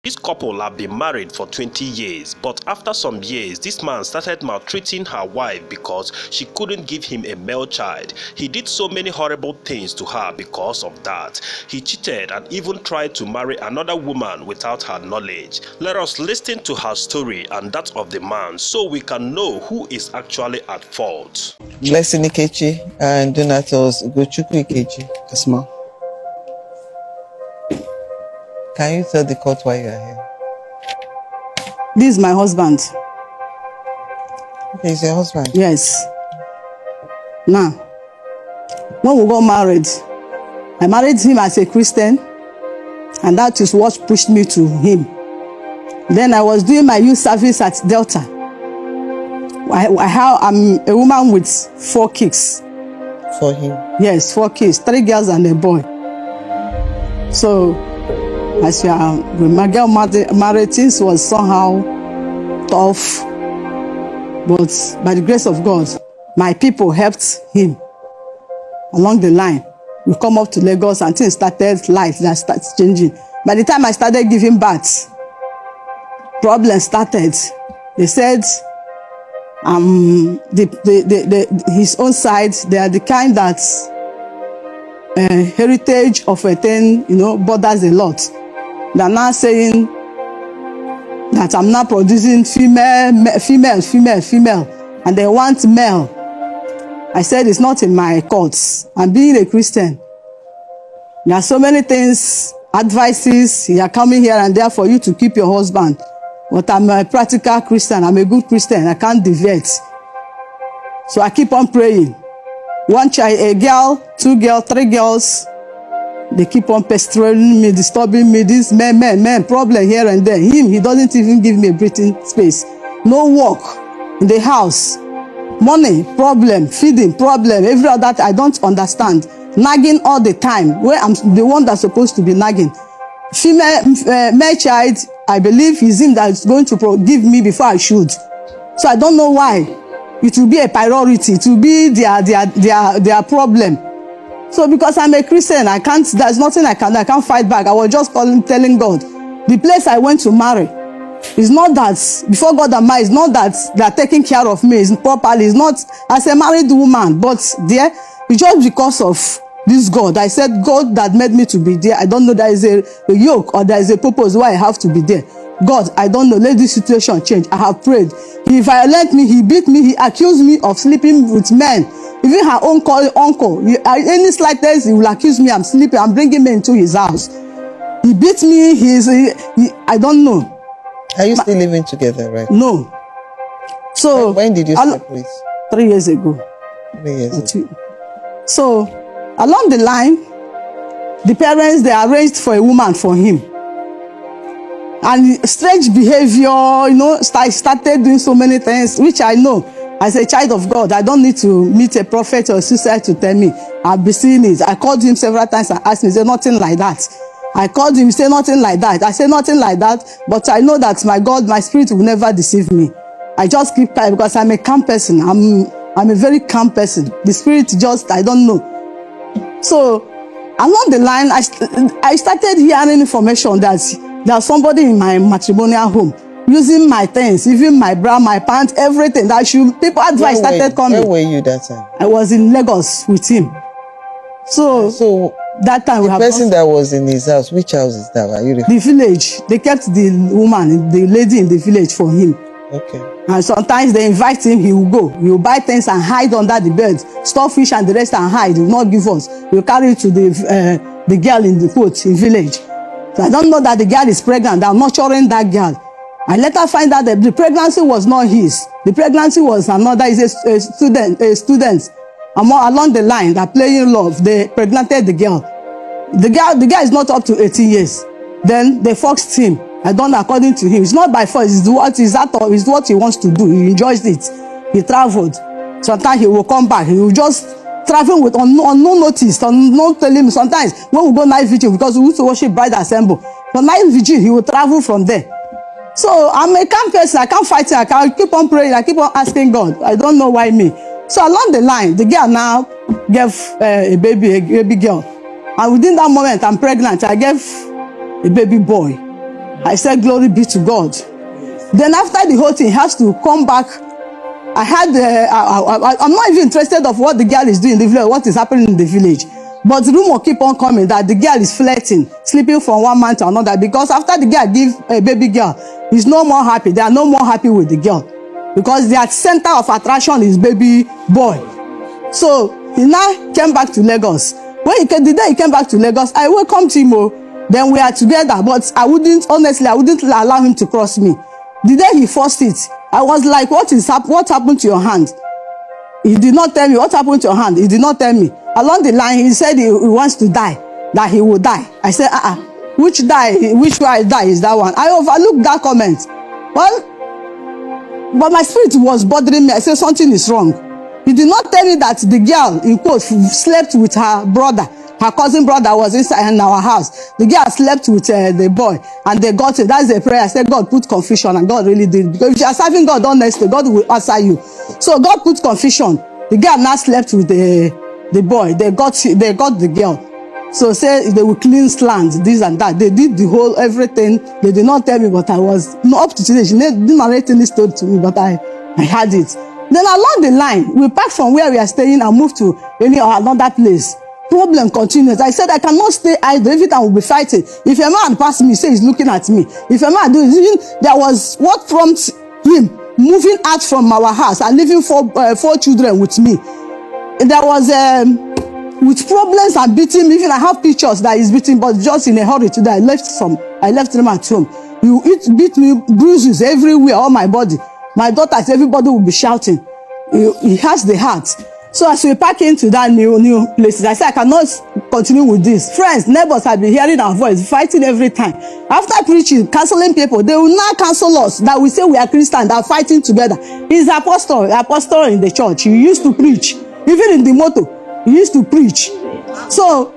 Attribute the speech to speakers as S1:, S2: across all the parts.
S1: This couple have been married for 20 years, but after some years, this man started maltreating her wife because she couldn't give him a male child. He did so many horrible things to her because of that. He cheated and even tried to marry another woman without her knowledge. Let us listen to her story and that of the man so we can know who is actually at fault.
S2: Blessing Ikechi and Donatos Ugochukwu Ikechi.
S3: Yes,
S2: Can you tell the court why you are here?
S3: this is my husband.
S2: Okay, he's your husband.
S3: Yes. Now, when we got married, I married him as a Christian, and that is what pushed me to him. Then I was doing my youth service at Delta. I'm a woman with 4 kids.
S2: For him?
S3: Yes, 4 kids, 3 girls and a boy. So, as you are, when my girl married, things was somehow tough. But by the grace of God, my people helped him along the line. We come up to Lagos and things started, life that started changing. By the time I started giving birth, problems started. They said, his own side, they are the kind that heritage of a thing, bothers a lot. They are now saying that I'm not producing female, and they want male. I said it's not in my courts. I'm being a Christian. There are so many things, advices, you are coming here and there for you to keep your husband. But I'm a practical Christian. I'm a good Christian. I can't deviate. So I keep on praying. 1 child, a girl, 2 girls, 3 girls. They keep on pestering me, disturbing me. This man, problem here and there. He doesn't even give me a breathing space. No work in the house. Money, problem. Feeding, problem. Every other I don't understand. Nagging all the time. Where I'm the one that's supposed to be nagging. Male child, I believe is him that is going to give me before I should. So I don't know why. It will be a priority. It will be their problem. So because I'm a Christian, there's nothing I can't fight back. I was just telling God, the place I went to marry, it's not that, before God and man, it's not that they're taking care of me, it's properly, it's not as a married woman, but there, it's just because of this God. I said, God that made me to be there, I don't know there is a yoke or there is a purpose why I have to be there. God, I don't know, let this situation change. I have prayed. He violated me, he beat me, he accused me of sleeping with men. Even her own uncle, any slightest, he will accuse me I'm sleeping, I'm bringing me into his house. He beat me, I don't know.
S2: Are you still living together, right?
S3: No. So
S2: when did you separate?
S3: 3 years ago.
S2: 3 years ago.
S3: So along the line, the parents, they arranged for a woman for him. And strange behavior, started doing so many things, which I know. As a child of God, I don't need to meet a prophet or a sister to tell me. I've been seeing it. I called him several times and asked him, he said, nothing like that. I called him, he said, nothing like that. I said, nothing like that, but I know that my God, my spirit will never deceive me. I just keep quiet because I'm a calm person. I'm a very calm person. The spirit just, I don't know. So, along the line, I started hearing information that there's somebody in my matrimonial home using my things, even my bra, my pants, everything. People advice started coming.
S2: Where were you that time?
S3: I was in Lagos with him. So that time
S2: the person that was in his house, which house is that? Are you
S3: the village. They kept the woman, the lady in the village for him.
S2: Okay.
S3: And sometimes they invite him, he will go. He will buy things and hide under the bed, store fish and the rest and hide. He will not give us. He will carry it to the girl in the quote in village. So I don't know that the girl is pregnant. I'm nurturing that girl. I later find out that the pregnancy was not his. The pregnancy was another. Is a student. Along the line, they're playing love. They pregnanted the girl. The girl is not up to 18 years. Then they forced him. I don't know, according to him. It's not by force. It's what he wants to do. He enjoys it. He traveled. Sometimes he will come back. He will just travel with on no notice, on no telling me. Sometimes when we go night vigil, because we used to worship bride assemble, for night vigil, he will travel from there. So I'm a calm person. I can't fight it. I can keep on praying. I keep on asking God. I don't know why me. So along the line, the girl now gave a baby girl. And within that moment, I'm pregnant. I gave a baby boy. I said, glory be to God. Then after the whole thing, he has to come back. I had, I'm not even interested of what the girl is doing in the village, what is happening in the village. But the rumor keep on coming that the girl is flirting, sleeping from one man to another, because after the girl give a baby girl, he's no more happy. They are no more happy with the girl because their center of attraction is baby boy. So he now came back to Lagos. When the day he came back to Lagos, I welcomed him. Then we are together, but honestly, I wouldn't allow him to cross me. The day he forced it, I was like, what happened to your hand? He did not tell me what happened to your hand. He did not tell me. Along the line, he said he wants to die, that he will die. I said, which way I die is that one? I overlooked that comment. Well, but my spirit was bothering me. I said something is wrong. He did not tell me that the girl, in quotes, slept with her brother. Her cousin brother was inside in our house. The girl slept with the boy, and they got it. That's the prayer. I said, God put confusion, and God really did. Because if you are serving God honestly, God will answer you. So God put confusion. The girl now slept with the boy. They got the girl. So say they will cleanse land, this and that. They did the whole everything. They did not tell me, but I was up to today. She didn't narrate any story to me, but I had it. Then along the line, we packed from where we are staying and moved to another place. Problem continues. I said I cannot stay idle. Every time we'll be fighting. If a man pass me, say he's looking at me. If a man do it, even there was what prompts him moving out from our house and leaving four children with me. There was with problems and beating me. Even I have pictures that he's beating, but just in a hurry today. I left them at home. He beat me, bruises everywhere, all my body. My daughters, everybody will be shouting. He has the heart. So as we pack into that new places, I said I cannot continue with this. Friends, neighbors have been hearing our voice, fighting every time. After preaching, canceling people, they will now cancel us that we say we are Christian, that are fighting together. He's apostle in the church. He used to preach. Even in the motor, he used to preach. So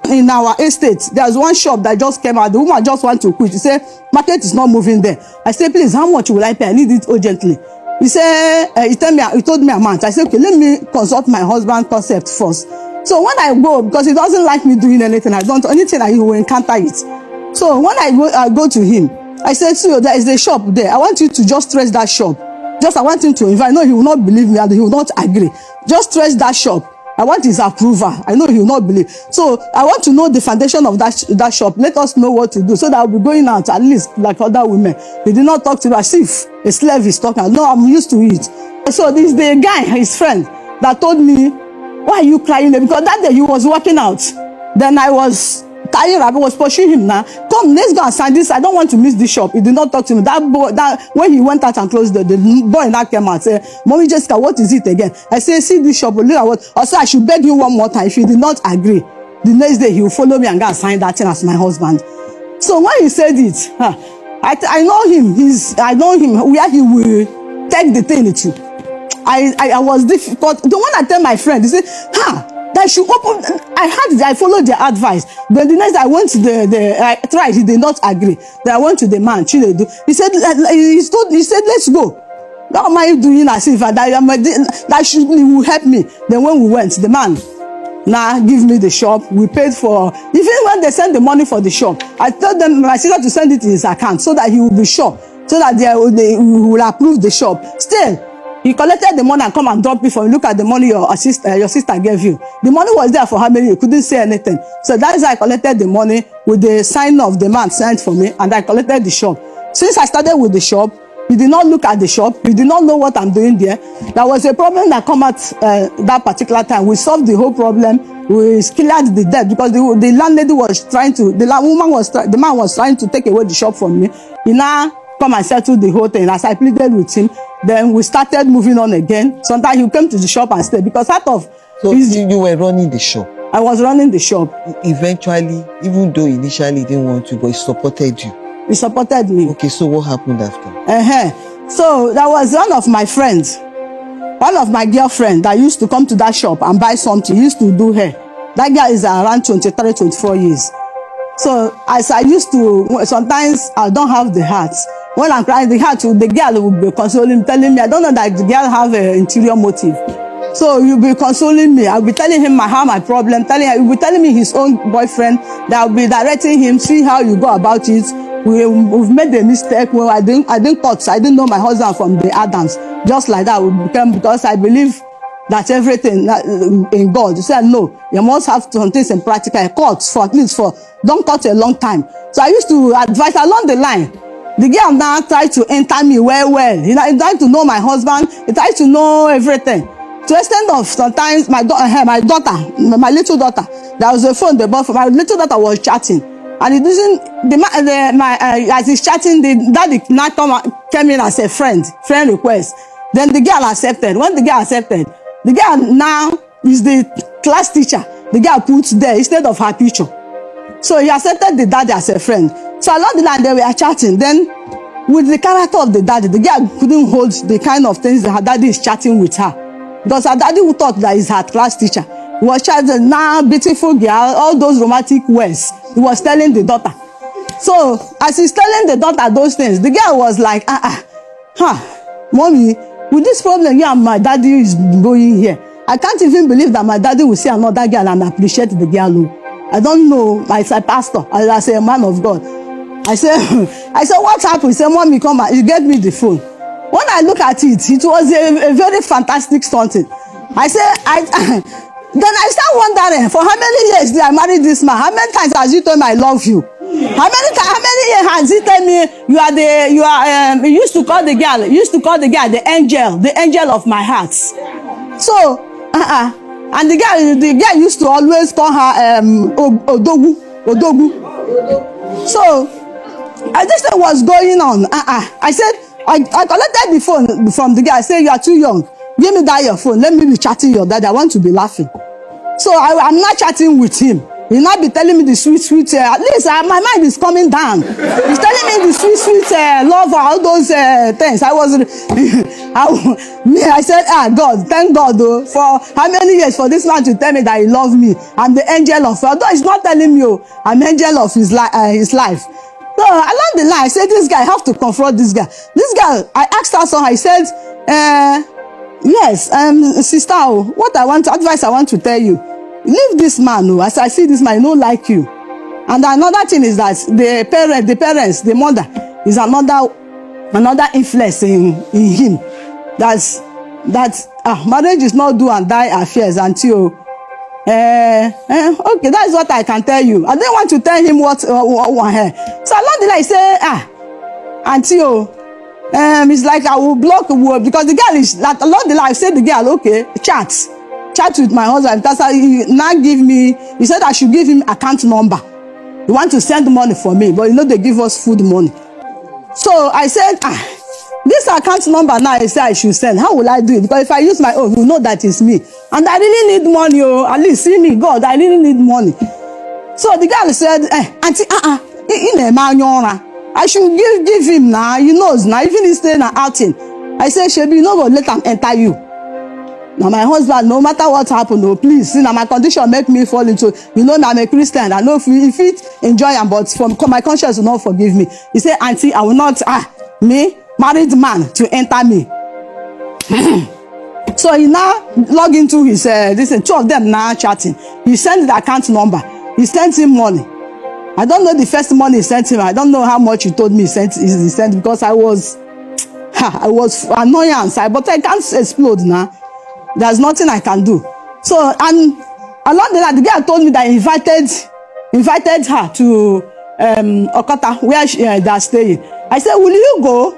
S3: in our estate, there's one shop that just came out. The woman just want to quit. He said, market is not moving there. I said, please, how much will I pay? I need it urgently. He said, he told me amount. I said, okay, let me consult my husband concept first. So when I go, because he doesn't like me doing anything, I don't anything that he will encounter it. So when I go to him, I said, so there is a shop there. I want you to just trace that shop. I want him to invite. I know he will not believe me and he will not agree. Just trace that shop. I want his approval. I know he will not believe. So I want to know the foundation of that shop. Let us know what to do so that I'll be going out at least like other women. He did not talk to me as if a slave is talking. No, I'm used to it. So this is the guy, his friend, that told me, why are you crying? Because that day he was working out. Then I was tired. I was pushing him now. Come, let's go and sign this. I don't want to miss this shop. He did not talk to me. That boy, when he went out and closed the boy that came out, said, Mommy Jessica, what is it again? I said, see this shop. Look at what. Also, I should beg you one more time. If he did not agree, the next day he will follow me and go and sign that thing as my husband. So when he said it, I know him. I know him where he will take the thing to. I was difficult. The one I tell my friend, he said, that should open. I followed their advice. Then the next I went to I tried, he did not agree. Then I went to the man, Chinedu. He said, let's go. How am I doing as if that should will help me? Then when we went, the man now give me the shop. We paid for, even when they send the money for the shop, I told them, my sister to send it in his account so that he will be sure, so that they will approve the shop. Still, he collected the money and come and drop it for me. Look at the money your sister gave you. The money was there for how many? You couldn't say anything. So that is how I collected the money with the sign of the man signed for me, and I collected the shop. Since I started with the shop, he did not look at the shop. He did not know what I'm doing there. There was a problem that come at that particular time. We solved the whole problem. We cleared the debt because the landlady was trying to, the man was trying to take away the shop from me. He now come and settle the whole thing. As I pleaded with him, then we started moving on again. Sometimes he came to the shop and stayed because out of.
S2: So you were running the shop.
S3: I was running the shop.
S2: Eventually, even though initially he didn't want to, but he supported you.
S3: He supported me.
S2: Okay, so what happened after?
S3: So that was one of my friends, one of my girlfriend that used to come to that shop and buy something. He used to do hair. That girl is around 23, 24 years. So as I used to, sometimes I don't have the heart. When I'm crying, the girl will be consoling me, telling me, I don't know that the girl have an interior motive. So you'll be consoling me. I'll be telling him my problem, he'll be telling me his own boyfriend, that I'll be directing him, see how you go about it. we've made a mistake. Well, I didn't cut. I didn't know my husband from the Adams. Just like that, we became, because I believe that everything in God. He said, no, you must have some things in practical. Cut for at least don't cut a long time. So I used to advise along the line. The girl now tried to enter me well. He tried to know my husband. He tried to know everything. To the extent of sometimes my little daughter, there was a phone they bought for my little daughter was chatting. And it doesn't, as he's chatting, the daddy now came in as a friend request. Then the girl accepted. When the girl accepted, the girl now is the class teacher. The girl puts there instead of her picture. So he accepted the daddy as a friend. So along the line, they were chatting. Then, with the character of the daddy, the girl couldn't hold the kind of things that her daddy is chatting with her. Because her daddy who thought that he's her class teacher. He was chatting, now beautiful girl, all those romantic words. He was telling the daughter. So, as he's telling the daughter those things, the girl was like, mommy, with this problem you and my daddy is going here, I can't even believe that my daddy will see another girl and appreciate the girl. I don't know, as a pastor, as a man of God. I said, what happened? He said, mommy, come on. He gave me the phone. When I look at it, it was a very fantastic something. I said, then I start wondering, for how many years did I marry this man? How many times has he told me I love you? How many years has he told me he used to call the girl the angel of my heart. So, and the girl used to always call her Odogu. So, I just said what's going on. I said, I collected the phone from the guy. I said, you are too young. Give me that your phone. Let me be chatting your dad. I want to be laughing. So I'm not chatting with him. He'll not be telling me the sweet, at least my mind is coming down. He's telling me the sweet love, all those things. I said, God, thank God though, for how many years for this man to tell me that he loves me. I'm the angel of, although he's not telling me, I'm angel of his life. So along the line, I said, this guy, I have to confront this guy. This guy, I asked her so I said, yes, sister, what advice I want to tell you. Leave this man, as I see this man, he don't like you. And another thing is that the parents, the mother, is another influence in him. That marriage is not do and die affairs until okay, that's what I can tell you. I didn't want to tell him what So along the line, I say, until it's like I will block because the girl is like along the line. I said the girl, okay, chat with my husband. That's how he now he said I should give him account number. He want to send money for me, but they give us food money. So I said, this account number now, I say I should send. How will I do it? Because if I use my own, you know that it's me. And I really need money, at least see me, God, I really need money. So the girl said, auntie, I should give him now. He knows now, even he's staying outing. I said, Shebi, you know what, let him enter you. Now my husband, no matter what happened, please, see now my condition make me fall into, I'm a Christian. I know if it enjoy him, but from my conscience will not forgive me. He said, auntie, I will not, me, married man, to enter me. So he now log into his, two of them now chatting. He sent the account number. He sent him money. I don't know the first money he sent him. I don't know how much he told me he sent because I was annoyance, but I can't explode now. There's nothing I can do. So, and along the line, the girl told me that he invited her to Okota, where they're staying. I said, will you go?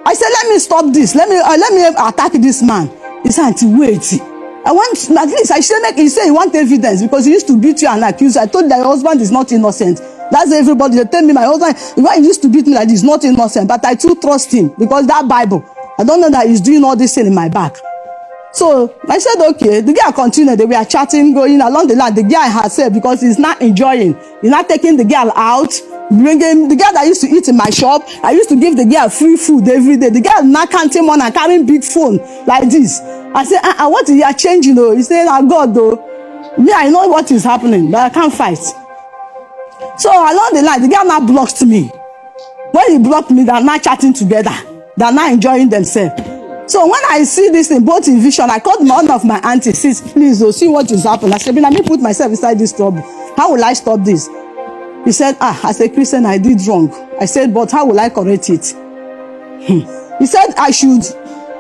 S3: I said, let me stop this. Let me attack this man. He said, auntie, wait. I want, at least I should he said he want evidence because he used to beat you and accuse you. I told that your husband is not innocent. That's everybody. They tell me my husband, he used to beat me like this, not innocent. But I too trust him because that Bible, I don't know that he's doing all this thing in my back. So I said, okay, the girl continued. They were chatting, going along the line. The guy had said, because he's not enjoying, he's not taking the girl out, bringing the girl that used to eat in my shop. I used to give the girl free food every day. The girl not counting money and carrying big phone like this. I said, what is you changing though? He said, God though, me, I know what is happening, but I can't fight. So along the line, the girl now blocked me. When he blocked me, they're not chatting together. They're not enjoying themselves. So when I see this thing, both in vision, I called one of my aunties, please, see what is happening. I said, let me put myself inside this trouble. How will I stop this? He said, as a Christian, I did wrong. I said, but how will I correct it? He said I should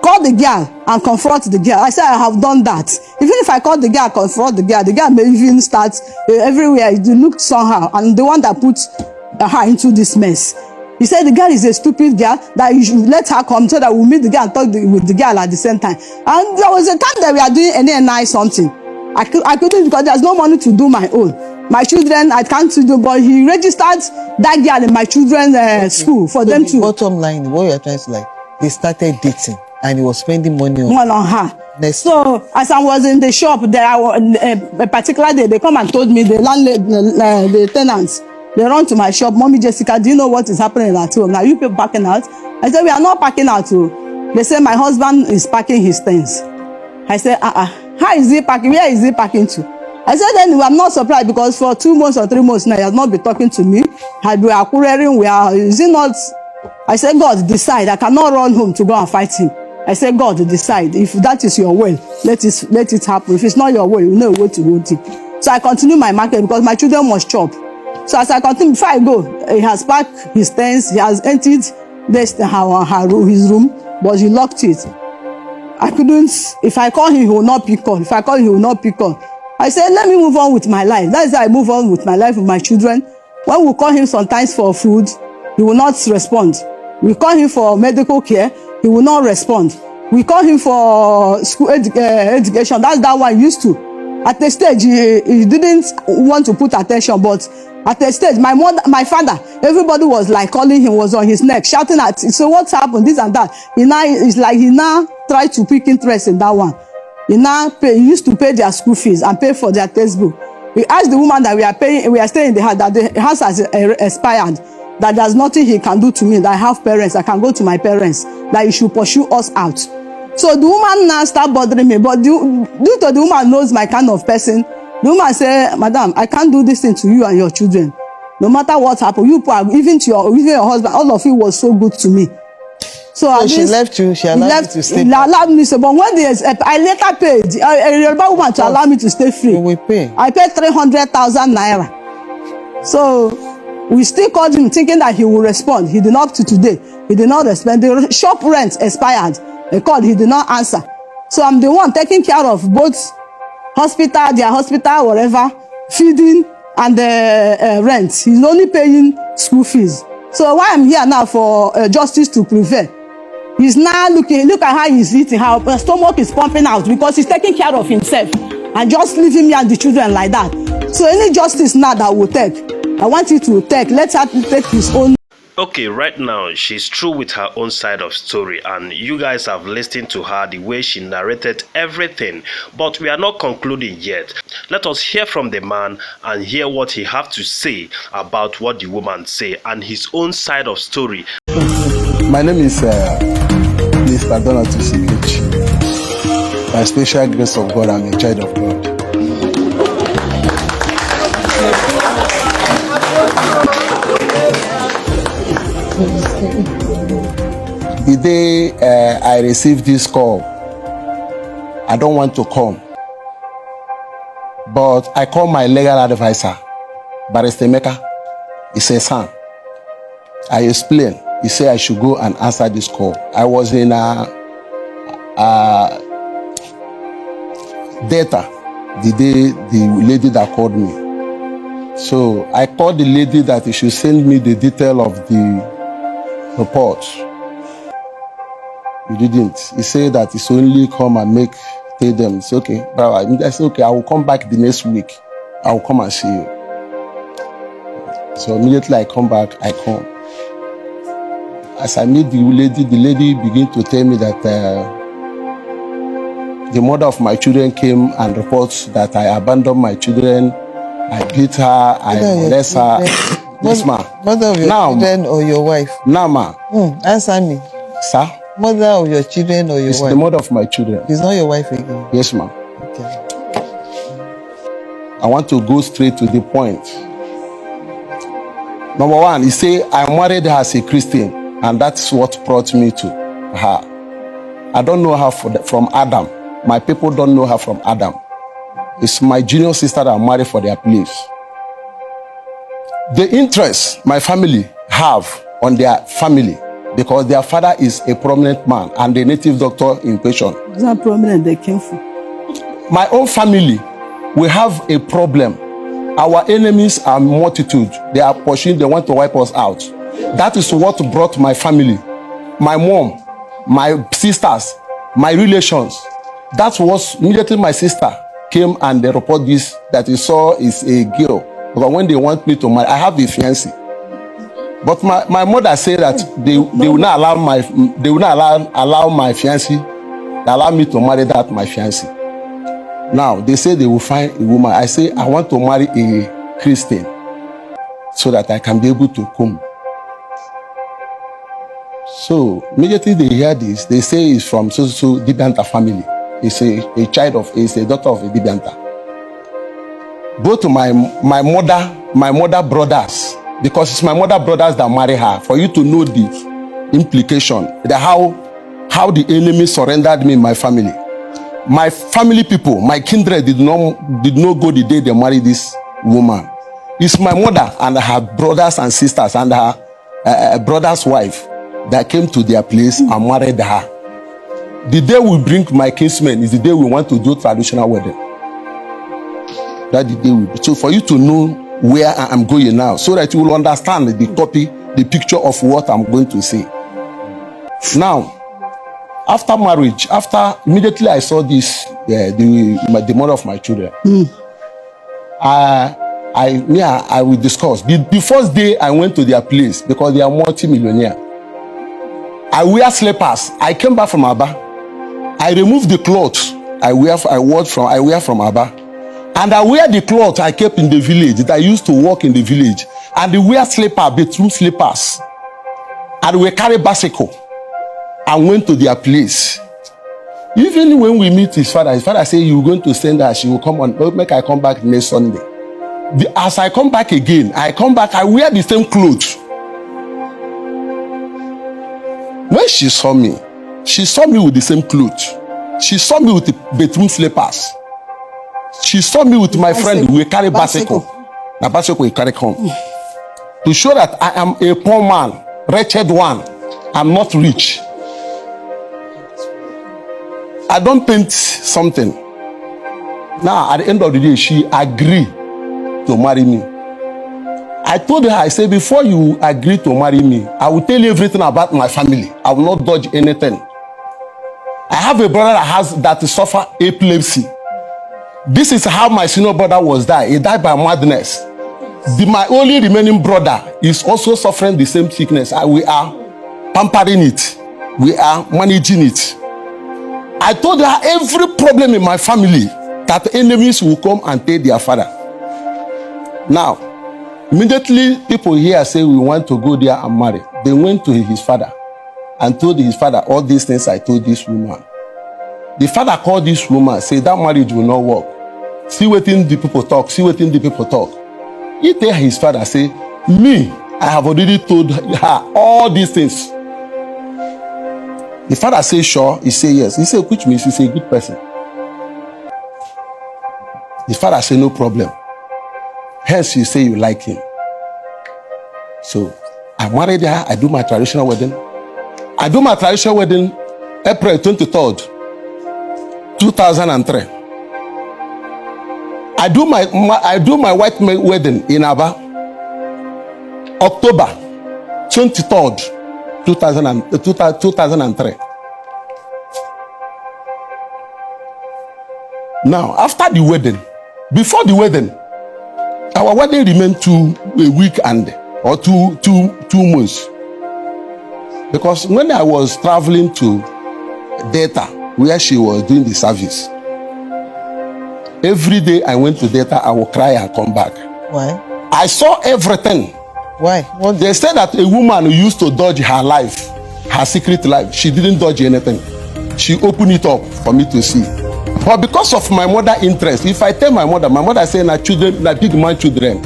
S3: call the girl and confront the girl. I said, I have done that. Even if I call the girl and confront the girl may even start everywhere. It looked somehow. And the one that put her into this mess. He said the girl is a stupid girl, that you should let her come so that we'll meet the girl and talk with the girl at the same time. And there was a time that we are doing NNI something. I couldn't, because there's no money to do my own. My children, I can't do, but he registered that girl in my children's school for them to.
S2: Bottom line, what you're trying to like, they started dating and he was spending money
S3: on her. So as I was in the shop, there a particular day, they come and told me, the landlady, the tenants, they run to my shop, Mommy Jessica, do you know what is happening at home? Now you people packing out? I said, we are not packing out. They say my husband is packing his things. I said, how is he packing? Where is he packing to? I said, anyway, I'm not surprised, because for 2 months or 3 months now, he has not been talking to me. We are quarreling, is it not? I said, God, decide. I cannot run home to go and fight him. I said, God, decide. If that is your will, let it happen. If it's not your will, you know where to go to. So I continue my market, because my children must chop. So as I continue, before I go, he has packed his things, he has emptied his room, but he locked it. I couldn't, if I call him, he will not pick on. If I call him, he will not pick on. I said, let me move on with my life. That's how I move on with my life with my children. When we call him sometimes for food, he will not respond. We call him for medical care, he will not respond. We call him for school education. That's that one used to. At the stage, he didn't want to put attention, but at the stage, my father, everybody was like calling him, was on his neck, shouting at him. So what's happened? This and that. He now tried to pick interest in that one. He used to pay their school fees and pay for their textbook. He asked the woman that we are staying in the house, that the house has expired, that there's nothing he can do to me, that I have parents, I can go to my parents, that he should pursue us out. So the woman now start bothering me, but due to the woman knows my kind of person, the woman say, Madam, I can't do this thing to you and your children. No matter what happened, even your husband, all of you was so good to me. So
S2: she left you, she allowed you to stay.
S3: Allowed me, so, but when I later paid a Yoruba woman to allow me to stay free.
S2: We pay.
S3: I paid 300,000 naira. So we still called him thinking that he will respond. He did not up to today. He did not respond. The shop rent expired. They called, he did not answer. So I'm the one taking care of both their hospital, whatever, feeding and rent. He's only paying school fees. So why I'm here now for justice to prevail? He's now look at how he's eating, how her stomach is pumping out, because he's taking care of himself and just leaving me and the children like that. So any justice now that will take, I want you to let her take his own.
S1: Okay, right now she's through with her own side of story, and you guys have listened to her the way she narrated everything, but we are not concluding yet. Let us hear from the man and hear what he have to say about what the woman say and his own side of story.
S4: My name is Mr. Donatus Ikechi. By special grace of God, I'm a child of God. The day I received this call, I don't want to come, but I called my legal advisor, Barrister Emeka. He said, son, I explained. He said I should go and answer this call. I was in data the day the lady that called me. So I called the lady that he should send me the detail of the report. He didn't. He said that it's only come and tell them. It's okay. But I said, okay, I will come back the next week. I will come and see you. So immediately I come back, I come. As I meet the lady began to tell me that the mother of my children came and reports that I abandoned my children, I beat her, I molest her. Yes, ma.
S2: Mother of your children or your wife?
S4: Now, ma.
S2: Answer me.
S4: Sir?
S2: Mother of your children or your wife?
S4: It's the mother of my children.
S2: It's not your wife again?
S4: Yes, ma.
S2: Okay.
S4: I want to go straight to the point. Number one, he say I married her as a Christian, and that's what brought me to her. I don't know her from Adam. My people don't know her from Adam. It's my junior sister that I married for their beliefs. The interest my family have on their family because their father is a prominent man and a native doctor in question.
S3: It's not prominent they came from.
S4: My own family, we have a problem. Our enemies are multitude. They are pursuing, they want to wipe us out. That is what brought my family, my mom, my sisters, my relations. That was immediately my sister came and they report this, that he saw is a girl. Because when they want me to marry, I have a fiancé. But my mother said that they will not allow my fiancé, they allow me to marry that my fiancé. Now they say they will find a woman. I say I want to marry a Christian so that I can be able to come. So immediately they hear this, they say it's from so Dibianta family. It's a child of, it's a daughter of a Dibianta. Both my mother brothers, because it's my mother brothers that marry her. For you to know the implication, that how the enemy surrendered me in my family. My family people, my kindred did not go the day they married this woman. It's my mother and her brothers and sisters and her brother's wife that came to their place and married her. The day we bring my kinsmen is the day we want to do traditional wedding. That the day we. So for you to know where I am going now, so that you will understand the picture of what I'm going to say. Now, after marriage, immediately I saw this, the mother of my children. I will discuss. The first day I went to their place, because they are multi-millionaire, I wear slippers. I came back from Aba. I removed the clothes I wear from Aba. And I wear the clothes I kept in the village that I used to walk in the village. And they wear bedroom slippers. And we carry bicycle. And went to their place. Even when we meet his father said, you're going to send her, she will come on, make I come back next Sunday. As I come back again, I wear the same clothes. When she saw me with the same clothes. She saw me with the bedroom slippers. She saw me with my friend, we carry bicycle. The bicycle we carry home. To show that I am a poor man, wretched one. I'm not rich. I don't paint something. Now, at the end of the day, she agreed to marry me. I told her, I said, before you agree to marry me, I will tell you everything about my family. I will not dodge anything. I have a brother that suffer epilepsy. This is how my senior brother was died. He died by madness. My only remaining brother is also suffering the same sickness. We are pampering it. We are managing it. I told her every problem in my family that enemies will come and take their father. Now, immediately people here say we want to go there and marry. They went to his father and told his father all these things I told this woman. The father called this woman, said that marriage will not work. See what the people talk, see what the people talk. He tell his father, say, me, I have already told her all these things. The father say sure, he say yes. He say, which means he's a good person. The father say no problem. Hence you say you like him. So I married her, I do my traditional wedding. I do my traditional wedding April 23rd, 2003. I do my white wedding in Aba, October 23rd, 2003. Now, after the wedding, before the wedding, our wedding remained a week or two months. Because when I was traveling to Delta, where she was doing the service, every day I went to Delta, I would cry and come back.
S2: Why?
S4: I saw everything.
S2: Why?
S4: They said that a woman who used to dodge her life, her secret life, she didn't dodge anything. She opened it up for me to see. But because of my mother's interest, if I tell my mother said, "Na children, na big man children,"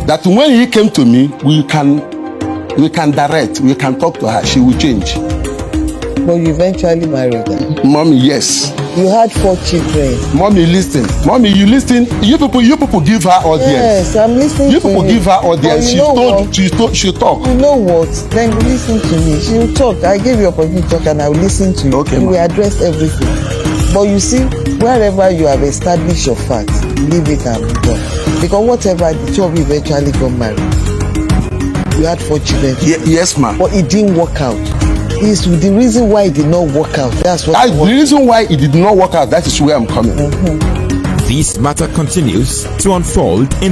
S4: that when he came to me, we can direct, we can talk to her, she will change.
S2: But you eventually married her.
S4: Mommy, yes.
S2: You had 4 children.
S4: Mommy, listen. Mommy, you listen. You people give her audience.
S2: Yes, I'm listening
S4: You
S2: to
S4: people give her audience. She'll talk.
S2: You know what? Then listen to me. She will talk. I gave you opportunity to talk and I will listen to you.
S4: Okay,
S2: we
S4: ma.
S2: will address everything. But you see, wherever you have established your facts, leave it and move on. Because whatever, the two of you eventually got married. You had 4 children.
S4: Yes, ma.
S2: But it didn't work out. Is the reason why it did not work out. That's what.
S4: The reason why it did not work out. That is where I'm coming.
S5: This matter continues to unfold in